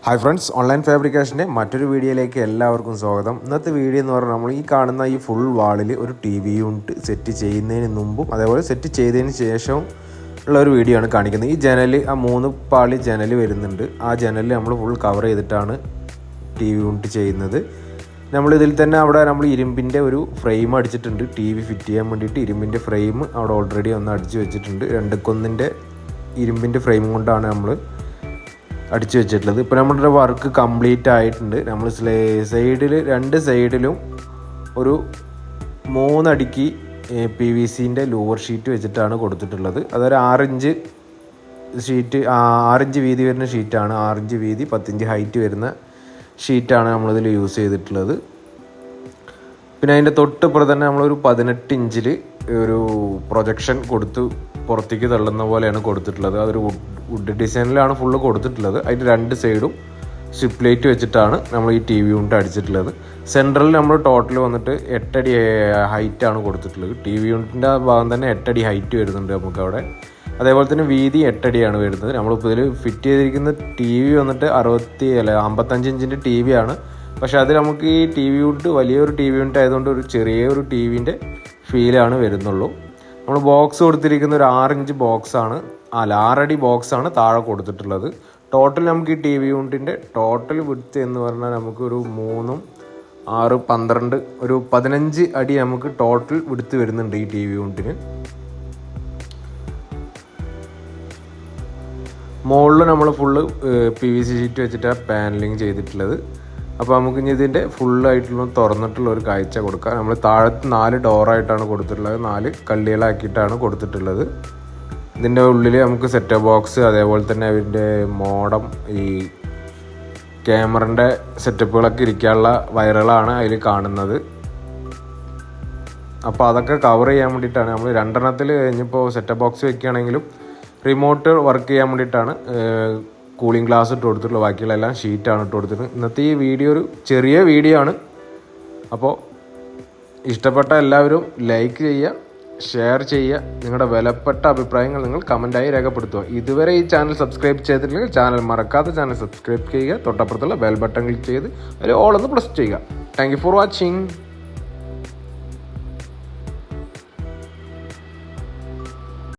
Hi friends, online ഫാബ്രിക്കേഷൻ്റെ മറ്റൊരു വീഡിയോയിലേക്ക് എല്ലാവർക്കും സ്വാഗതം. ഇന്നത്തെ വീഡിയോ എന്ന് പറഞ്ഞാൽ നമ്മൾ ഈ കാണുന്ന ഈ ഫുൾ വാളിൽ ഒരു ടി വി യൂണിറ്റ് സെറ്റ് ചെയ്യുന്നതിന് മുമ്പും അതേപോലെ സെറ്റ് ചെയ്തതിന് ശേഷവും ഉള്ള ഒരു വീഡിയോ ആണ് കാണിക്കുന്നത്. ഈ ജനൽ, ആ 3 പാളി ജനൽ വരുന്നുണ്ട്. ആ ജനൽ നമ്മൾ ഫുൾ കവർ ചെയ്തിട്ടാണ് ടി വി യൂണിറ്റ് ചെയ്യുന്നത്. നമ്മളിതിൽ തന്നെ അവിടെ നമ്മൾ ഇരുമ്പിൻ്റെ ഒരു ഫ്രെയിം അടിച്ചിട്ടുണ്ട്. ടി വി ഫിറ്റ് ചെയ്യാൻ വേണ്ടിയിട്ട് ഇരുമ്പിൻ്റെ ഫ്രെയിം അവിടെ ഓൾറെഡി ഒന്ന് അടിച്ച് വെച്ചിട്ടുണ്ട്. 2 ഇരുമ്പിൻ്റെ ഫ്രെയിം കൊണ്ടാണ് നമ്മൾ അടിച്ചു വെച്ചിട്ടുള്ളത്. ഇപ്പോൾ നമ്മുടെ വർക്ക് കംപ്ലീറ്റ് ആയിട്ടുണ്ട്. നമ്മൾ സൈഡിൽ 2 സൈഡിലും ഒരു 3 അടിക്ക് PVCൻ്റെ ലൂവർ ഷീറ്റ് വെച്ചിട്ടാണ് കൊടുത്തിട്ടുള്ളത്. അതൊരു 6 ഇഞ്ച് ഷീറ്റ്, 6 ഇഞ്ച് വീതി വരുന്ന ഷീറ്റാണ്. 6 ഇഞ്ച് വീതി 10 ഇഞ്ച് ഹൈറ്റ് വരുന്ന ഷീറ്റാണ് നമ്മളിതിൽ യൂസ് ചെയ്തിട്ടുള്ളത്. പിന്നെ അതിൻ്റെ തൊട്ടിപ്പുറം തന്നെ നമ്മളൊരു 18 ഇഞ്ചിൽ ഒരു പ്രൊജക്ഷൻ കൊടുത്ത് പുറത്തേക്ക് തള്ളുന്ന പോലെയാണ് കൊടുത്തിട്ടുള്ളത്. അതൊരു വുഡ് ഡിസൈനിലാണ് ഫുള്ള് കൊടുത്തിട്ടുള്ളത്. അതിൻ്റെ 2 സൈഡും സ്ട്രിപ്പ് ലൈറ്റ് വെച്ചിട്ടാണ് നമ്മൾ ഈ ടി വി യൂണിറ്റ് അടിച്ചിട്ടുള്ളത്. സെൻട്രലിൽ നമ്മൾ ടോട്ടൽ വന്നിട്ട് 8 അടി ഹൈറ്റാണ് കൊടുത്തിട്ടുള്ളത്. ടി വി യൂണിറ്റിൻ്റെ ഭാഗം തന്നെ 8 അടി ഹൈറ്റ് വരുന്നുണ്ട് നമുക്കവിടെ. അതേപോലെ തന്നെ വീതി 8 അടിയാണ് വരുന്നത്. നമ്മളിപ്പോൾ ഇതിൽ ഫിറ്റ് ചെയ്തിരിക്കുന്ന ടി വി വന്നിട്ട് 55 ഇഞ്ചിൻ്റെ ടി വി ആണ്. പക്ഷേ അത് നമുക്ക് ഈ ടി വി യൂണിറ്റ് വലിയൊരു ടി വി യൂണിറ്റ് ആയതുകൊണ്ട് ഒരു ചെറിയൊരു ടി വിൻ്റെ ഫീലാണ് വരുന്നുള്ളൂ. നമ്മൾ ബോക്സ് കൊടുത്തിരിക്കുന്ന ഒരു 6 ഇഞ്ച് ബോക്സാണ്, 6 അടി ബോക്സാണ് താഴെ കൊടുത്തിട്ടുള്ളത്. ടോട്ടൽ നമുക്ക് ഈ ടി വി യൂണിറ്റിൻ്റെ ടോട്ടൽ വിഡ്ത്ത് എന്ന് പറഞ്ഞാൽ നമുക്ക് ഒരു 3, 6, 12 ഒരു 15 അടി നമുക്ക് ടോട്ടൽ വിഡ്ത്ത് വരുന്നുണ്ട് ഈ ടി വി യൂണിറ്റിന്. മുകളിൽ നമ്മൾ ഫുള്ള് PVC ഷീറ്റ് വെച്ചിട്ടാണ് പാനലിങ് ചെയ്തിട്ടുള്ളത്. അപ്പോൾ നമുക്ക് ഇനി ഇതിൻ്റെ ഫുള്ളായിട്ടുള്ള തുറന്നിട്ടുള്ള ഒരു കാഴ്ച കൊടുക്കാം. നമ്മൾ താഴത്ത് 4 ഡോറായിട്ടാണ് കൊടുത്തിട്ടുള്ളത്. 4 കള്ളികളാക്കിയിട്ടാണ് കൊടുത്തിട്ടുള്ളത്. ഇതിൻ്റെ ഉള്ളിൽ നമുക്ക് സെറ്റപ്പ് ബോക്സ്, അതേപോലെ തന്നെ അതിൻ്റെ മോഡം, ഈ ക്യാമറൻ്റെ സെറ്റപ്പുകളൊക്കെ ഇരിക്കാനുള്ള വയറുകളാണ് അതിൽ കാണുന്നത്. അപ്പോൾ അതൊക്കെ കവർ ചെയ്യാൻ വേണ്ടിയിട്ടാണ് നമ്മൾ 2 കഴിഞ്ഞപ്പോൾ സെറ്റപ്പ് ബോക്സ് വെക്കുകയാണെങ്കിലും റിമോട്ട് വർക്ക് ചെയ്യാൻ വേണ്ടിയിട്ടാണ് കൂളിംഗ് ഗ്ലാസ് ഇട്ട് കൊടുത്തിട്ടുള്ളത്. ബാക്കിയുള്ള എല്ലാം ഷീറ്റാണ് ഇട്ട് കൊടുത്തിട്ടുള്ളത്. ഇന്നത്തെ ഈ വീഡിയോ ഒരു ചെറിയ വീഡിയോ ആണ്. അപ്പോൾ ഇഷ്ടപ്പെട്ട എല്ലാവരും ലൈക്ക് ചെയ്യുക, ഷെയർ ചെയ്യുക. നിങ്ങളുടെ വിലപ്പെട്ട അഭിപ്രായങ്ങൾ നിങ്ങൾ കമൻറ്റായി രേഖപ്പെടുത്തുക. ഇതുവരെ ഈ ചാനൽ സബ്സ്ക്രൈബ് ചെയ്തിട്ടില്ലെങ്കിൽ ചാനൽ മറക്കാതെ ചാനൽ സബ്സ്ക്രൈബ് ചെയ്യുക. തൊട്ടപ്പുറത്തുള്ള ബെൽ ബട്ടൺ ക്ലിക്ക് ചെയ്ത് അതിൽ ഓൾ ഒന്ന് പ്രസ് ചെയ്യുക. Thank you for watching.